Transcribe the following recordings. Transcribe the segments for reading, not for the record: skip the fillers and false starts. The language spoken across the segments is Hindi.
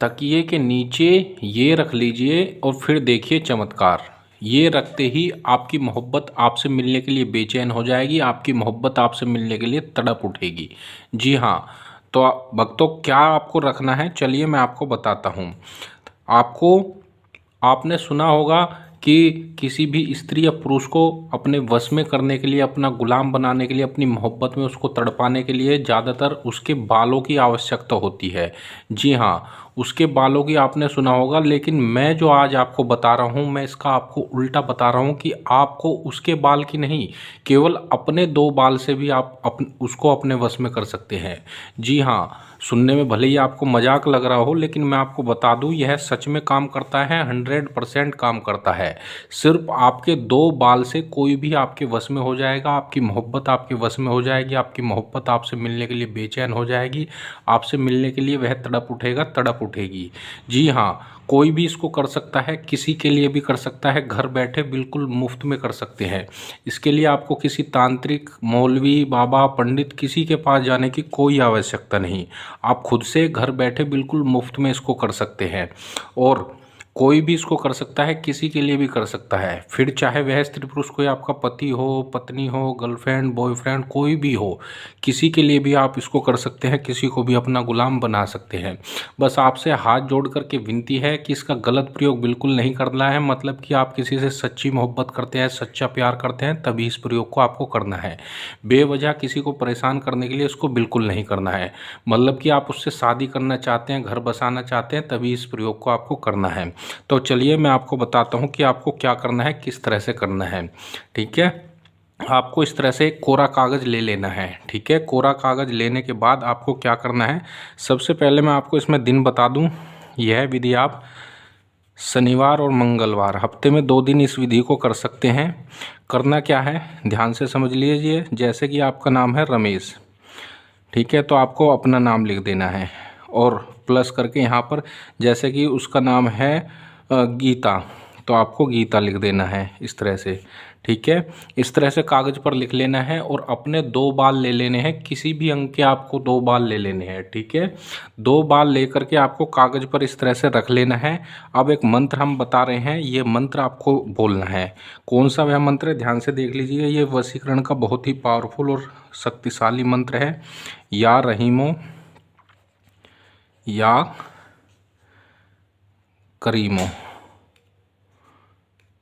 तकिए के नीचे ये रख लीजिए और फिर देखिए चमत्कार। ये रखते ही आपकी मोहब्बत आपसे मिलने के लिए बेचैन हो जाएगी, आपकी मोहब्बत आपसे मिलने के लिए तड़प उठेगी। जी हाँ, तो भक्तों क्या आपको रखना है, चलिए मैं आपको बताता हूँ। आपको आपने सुना होगा कि किसी भी स्त्री या पुरुष को अपने वश में करने के लिए, अपना गुलाम बनाने के लिए, अपनी मोहब्बत में उसको तड़पाने के लिए ज़्यादातर उसके बालों की आवश्यकता होती है। जी हाँ, उसके बालों की आपने सुना होगा, लेकिन मैं जो आज आपको बता रहा हूँ, मैं इसका आपको उल्टा बता रहा हूँ कि आपको उसके बाल की नहीं, केवल अपने 2 बाल से भी आप उसको अपने वश में कर सकते हैं। जी हाँ, सुनने में भले ही आपको मजाक लग रहा हो, लेकिन मैं आपको बता दूं यह सच में काम करता है, 100% काम करता है। सिर्फ आपके 2 बाल से कोई भी आपके वश में हो जाएगा, आपकी मोहब्बत आपके वश में हो जाएगी, आपकी मोहब्बत आपसे मिलने के लिए बेचैन हो जाएगी, आपसे मिलने के लिए वह तड़प उठेगा, तड़प उठेगी। जी हाँ, कोई भी इसको कर सकता है, किसी के लिए भी कर सकता है, घर बैठे बिल्कुल मुफ्त में कर सकते हैं। इसके लिए आपको किसी तांत्रिक, मौलवी, बाबा, पंडित किसी के पास जाने की कोई आवश्यकता नहीं। आप खुद से घर बैठे बिल्कुल मुफ्त में इसको कर सकते हैं और कोई भी इसको कर सकता है, किसी के लिए भी कर सकता है। फिर चाहे वह स्त्री पुरुष कोई आपका पति हो, पत्नी हो, गर्लफ्रेंड, बॉयफ्रेंड, कोई भी हो, किसी के लिए भी आप इसको कर सकते हैं, किसी को भी अपना गुलाम बना सकते हैं। बस आपसे हाथ जोड़ करके विनती है कि इसका गलत प्रयोग बिल्कुल नहीं करना है। मतलब कि आप किसी से सच्ची मोहब्बत करते हैं, सच्चा प्यार करते हैं, तभी इस प्रयोग को आपको करना है। बेवजह किसी को परेशान करने के लिए इसको बिल्कुल नहीं करना है। मतलब कि आप उससे शादी करना चाहते हैं, घर बसाना चाहते हैं, तभी इस प्रयोग को आपको करना है। तो चलिए मैं आपको बताता हूँ कि आपको क्या करना है, किस तरह से करना है। ठीक है, आपको इस तरह से एक कोरा कागज़ ले लेना है। ठीक है, कोरा कागज़ लेने के बाद आपको क्या करना है, सबसे पहले मैं आपको इसमें दिन बता दूं। यह विधि आप शनिवार और मंगलवार, हफ्ते में 2 दिन इस विधि को कर सकते हैं। करना क्या है, ध्यान से समझ लीजिए। जैसे कि आपका नाम है रमेश, ठीक है, तो आपको अपना नाम लिख देना है और प्लस करके यहाँ पर, जैसे कि उसका नाम है गीता, तो आपको गीता लिख देना है इस तरह से। ठीक है, इस तरह से कागज़ पर लिख लेना है और अपने 2 बाल ले लेने हैं, किसी भी अंक के आपको 2 बाल ले लेने हैं। ठीक है, 2 बाल लेकर के आपको कागज़ पर इस तरह से रख लेना है। अब एक मंत्र हम बता रहे हैं, ये मंत्र आपको बोलना है। कौन सा वह मंत्र है, ध्यान से देख लीजिए। ये वशीकरण का बहुत ही पावरफुल और शक्तिशाली मंत्र है। या रहीमो, या करीमो।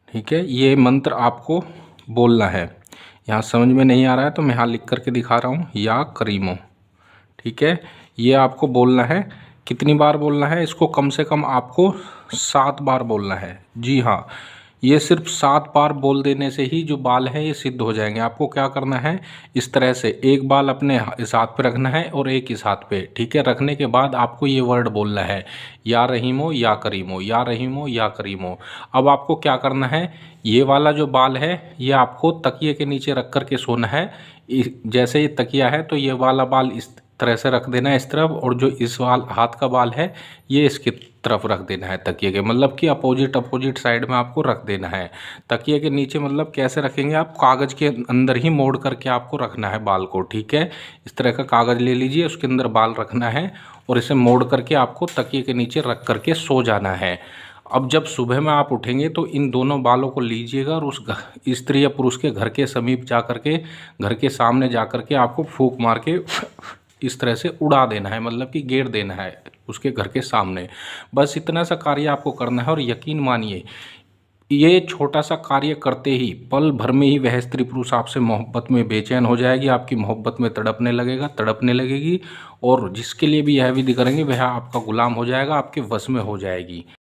ठीक है, ये मंत्र आपको बोलना है। यहाँ समझ में नहीं आ रहा है तो मैं यहाँ लिख करके दिखा रहा हूँ, या करीमो। ठीक है, ये आपको बोलना है। कितनी बार बोलना है इसको, कम से कम आपको 7 बार बोलना है। जी हाँ, ये सिर्फ 7 बार बोल देने से ही जो बाल हैं ये सिद्ध हो जाएंगे। आपको क्या करना है, इस तरह से एक बाल अपने इस हाथ पे रखना है और एक इस हाथ पे। ठीक है, रखने के बाद आपको ये वर्ड बोलना है, या रहीमो या करीमो, या रहीमो या करीमो। अब आपको क्या करना है, ये वाला जो बाल है ये आपको तकिए के नीचे रख कर के सोना है। जैसे ये तकिया है तो ये वाला बाल इस तरह से रख देना है इस तरफ, और जो इस वाल हाथ का बाल है ये इसकी तरफ रख देना है तकिए के, मतलब कि अपोजिट साइड में आपको रख देना है तकिए के नीचे। मतलब कैसे रखेंगे आप, कागज़ के अंदर ही मोड़ करके आपको रखना है बाल को। ठीक है, इस तरह का कागज़ ले लीजिए, उसके अंदर बाल रखना है और इसे मोड़ करके आपको तकिए के नीचे रख करके सो जाना है। अब जब सुबह में आप उठेंगे तो इन दोनों बालों को लीजिएगा और उस स्त्री या पुरुष के घर के समीप जा करके, घर के सामने जा करके आपको फूंक मार के इस तरह से उड़ा देना है, मतलब कि गेर देना है उसके घर के सामने। बस इतना सा कार्य आपको करना है और यकीन मानिए ये छोटा सा कार्य करते ही पल भर में ही वह स्त्री पुरुष आपसे मोहब्बत में बेचैन हो जाएगी, आपकी मोहब्बत में तड़पने लगेगा, तड़पने लगेगी, और जिसके लिए भी यह विधि करेंगे वह आपका गुलाम हो जाएगा, आपके वश में हो जाएगी।